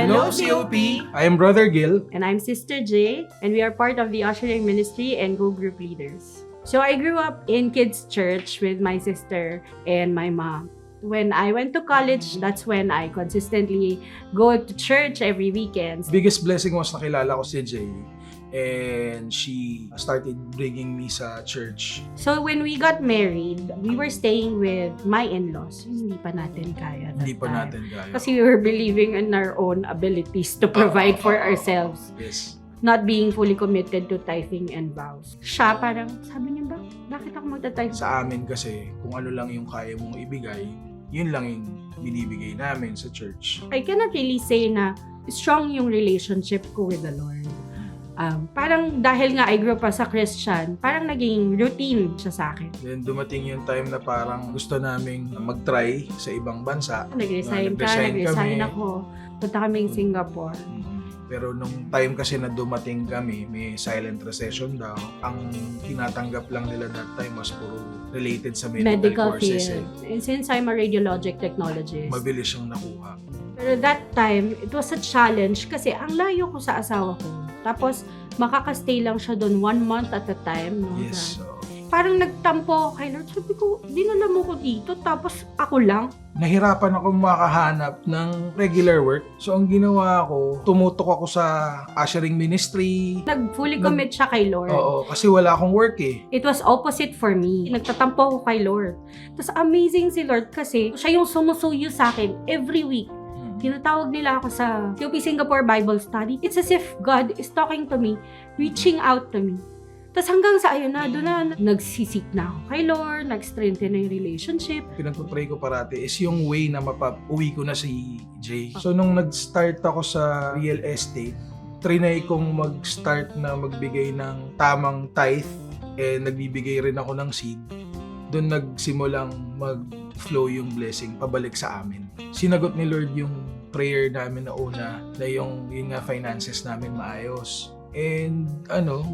Hello, COP! I am Brother Gil. And I'm Sister J, and we are part of the Ushering Ministry and Go Group Leaders. So I grew up in kids' church with my sister and my mom. When I went to college, that's when I consistently go to church every weekend. Biggest blessing was nakilala ko si Jay. And she started bringing me sa church. So when we got married, we were staying with my in-laws. Hindi pa natin kaya. Hindi pa natin kaya. Kasi we were believing in our own abilities to provide for ourselves. Yes. Not being fully committed to tithing and vows. Siya parang, sabi niya ba, bakit ako magta-tithe? Sa amin kasi, kung ano lang yung kaya mong ibigay, yun lang yung binibigay namin sa church. I cannot really say na strong yung relationship ko with the Lord. Parang dahil nga I grew up as a Christian, parang naging routine siya sa akin. Then dumating yung time na parang gusto naming mag-try sa ibang bansa. Nag-resign ka, nag-resign ako. Punta kaming Singapore. Pero nung time kasi na dumating kami, may silent recession daw. Ang tinatanggap lang nila that time was puro related sa medical courses. Field. And since I'm a radiologic technologist, mabilis siyang nakuha. Pero that time, it was a challenge kasi ang layo ko sa asawa ko. Tapos, makakastay lang siya doon 1 month at a time. No? Yes. Parang nagtampo kay Lord. Sabi ko, dinala mo ko dito. Tapos, ako lang. Nahirapan ako makahanap ng regular work. So, ang ginawa ko, tumutok ako sa ushering ministry. Nag-fully commit siya kay Lord. Oo, kasi wala akong work eh. It was opposite for me. Nagtatampo ako kay Lord. Tapos, amazing si Lord kasi siya yung sumusuyo sa akin every week. Tinatawag nila ako sa COP Singapore Bible Study. It's as if God is talking to me, reaching out to me. Tapos hanggang sa ayun na, doon na nagsisik na ako kay Lord, nag-strengthen na yung relationship. Pinagpapray ko parati is yung way na mapap-uwi ko na si Jay. So nung nag-start ako sa real estate, trinay kong mag-start na magbigay ng tamang tithe and nagbibigay rin ako ng seed. Doon nagsimulang mag-flow yung blessing pabalik sa amin. Sinagot ni Lord yung prayer namin na una na yung nga finances namin maayos. And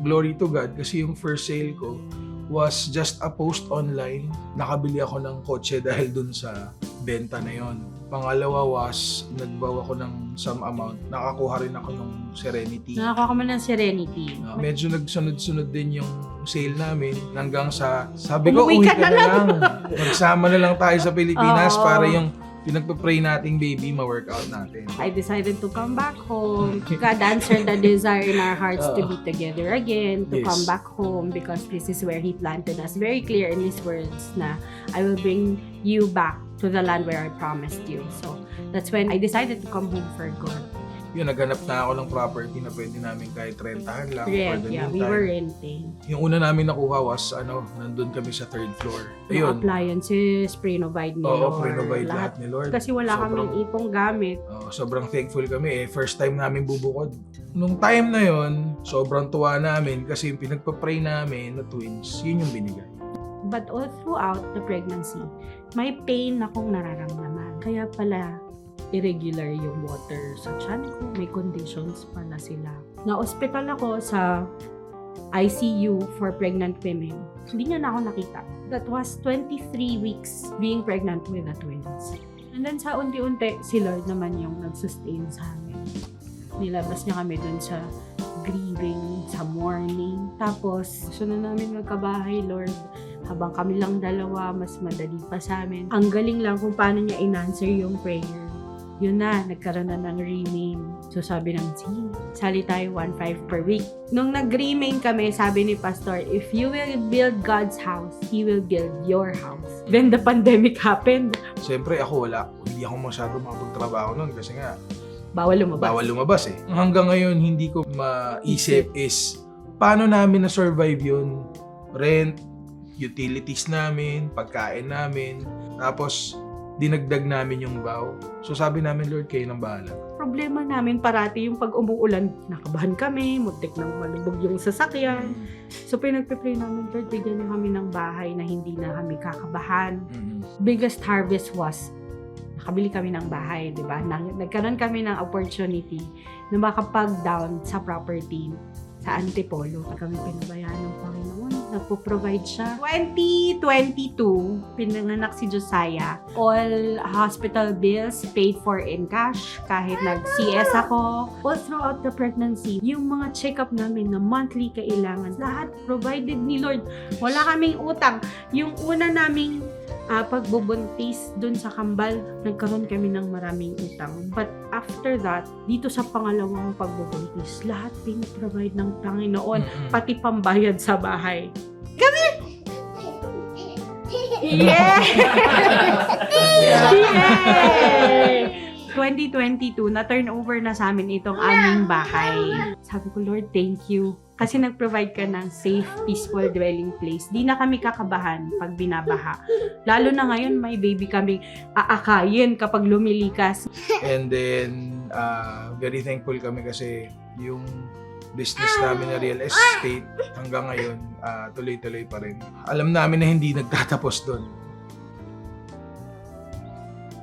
glory to God kasi yung first sale ko was just a post online. Nakabili ako ng kotse dahil dun sa benta na yon. Pangalawa was nagbawa ko ng some amount. Nakakuha rin ako ng Serenity. Nakakuha ka mo ng Serenity. Medyo nagsunod-sunod din yung sale namin hanggang sa sabi ko, Umuwi uwi ka ka na na lang. Magsama na lang tayo sa Pilipinas Oo. para yung pinagpa-pray nating baby ma-workout natin. I decided to come back home. God answered the desire in our hearts to be together again, to Yes. come back home because this is where He planted us. Very clear in His words na I will bring you back to the land where I promised you. So that's when I decided to come home for good. Yun, naghanap na ako ng property na pwede namin kahit rentahan lang. Rent, for the yeah, we meantime. were renting. Yung una namin nakuha was, nandun kami sa 3rd floor. Yung Ayun. appliances, pre-provide ni Oo, Lord. pre-provide lahat ni Lord. Kasi wala kaming ipong gamit. Sobrang thankful kami first time namin bubukod. Nung time na yon, sobrang tuwa namin kasi yung pinagpa-pray namin na twins, yun yung binigay. But all throughout the pregnancy, may pain akong nararamdaman. Kaya pala, irregular yung water sa tiyan ko. May conditions pala sila. Na-hospital ako sa ICU for pregnant women. Hindi niya na ako nakita. That was 23 weeks being pregnant with the twins. And then sa unti-unti, si Lord naman yung nag-sustain sa amin. Nilabas niya kami dun sa grieving, sa mourning. Tapos, gusto na namin magkabahay, Lord. Habang kami lang dalawa, mas madali pa sa amin. Ang galing lang kung paano niya in-answer yung prayer. Yun na, nagkaroon na ng rename. So sabi namin, sige, sali tayo 1.5 per week. Nung nag-rename kami, sabi ni Pastor, if you will build God's house, He will build your house. Then the pandemic happened. Siyempre ako hindi ako masyado makapagtrabaho nun kasi nga Bawal lumabas. bawal lumabas eh. Hanggang ngayon, hindi ko maisip is paano namin na-survive yun. Rent, utilities namin, pagkain namin, tapos dinagdag namin yung vow. So sabi namin, Lord, kayo nang bahala. Problema namin parati yung pag umuulan, nakabahan kami, muntik nang malubog yung sasakyan. So pinagpipray namin, Lord, bigyan niyo kami ng bahay na hindi na kami kakabahan. Biggest harvest was, nakabili kami ng bahay, di ba? Nagkaroon kami ng opportunity na makapag-down sa property sa Antipolo. Kami pinabayaan ng Panginoon. nagpo-provide siya. 2022, pinanganak si Josiah. All hospital bills paid for in cash, kahit nag-CS ako. All throughout the pregnancy, yung mga check-up namin na monthly kailangan, lahat provided ni Lord. Wala kaming utang. Yung una naming pagbubuntis dun sa kambal, nagkaroon kami ng maraming utang. But after that, dito sa pangalawang pagbubuntis, lahat pinaprovide ng Panginoon, pati pambayad sa bahay. Kami! Yeah! Yay! 2022, na-turn over na sa amin itong aming bahay. Sabi ko, Lord, thank you. Kasi nag-provide ka ng safe, peaceful dwelling place. Di na kami kakabahan pag binabaha. Lalo na ngayon, may baby kami aakayin kapag lumilikas. And then, very thankful kami kasi yung business namin na real estate hanggang ngayon, tuloy-tuloy pa rin. Alam namin na hindi nagtatapos doon.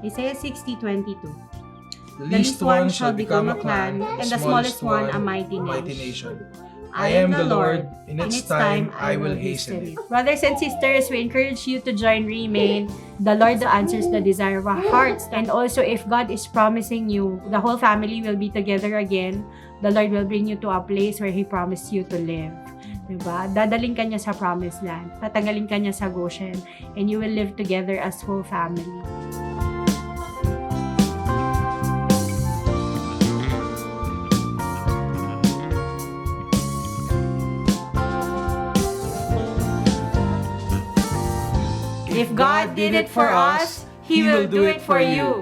Isaiah 60:22. The The least one shall become a clan, and the smallest one a mighty nation. I am the Lord, in its time I will hasten it. Brothers and sisters, we encourage you to join Remain. The Lord answers the desire of our hearts. And also, if God is promising you, the whole family will be together again, the Lord will bring you to a place where He promised you to live. Diba? Dadaling ka niya sa promised land. Tatanggalin ka niya sa Goshen. And you will live together as whole family. If God did it for us, He will do it for you.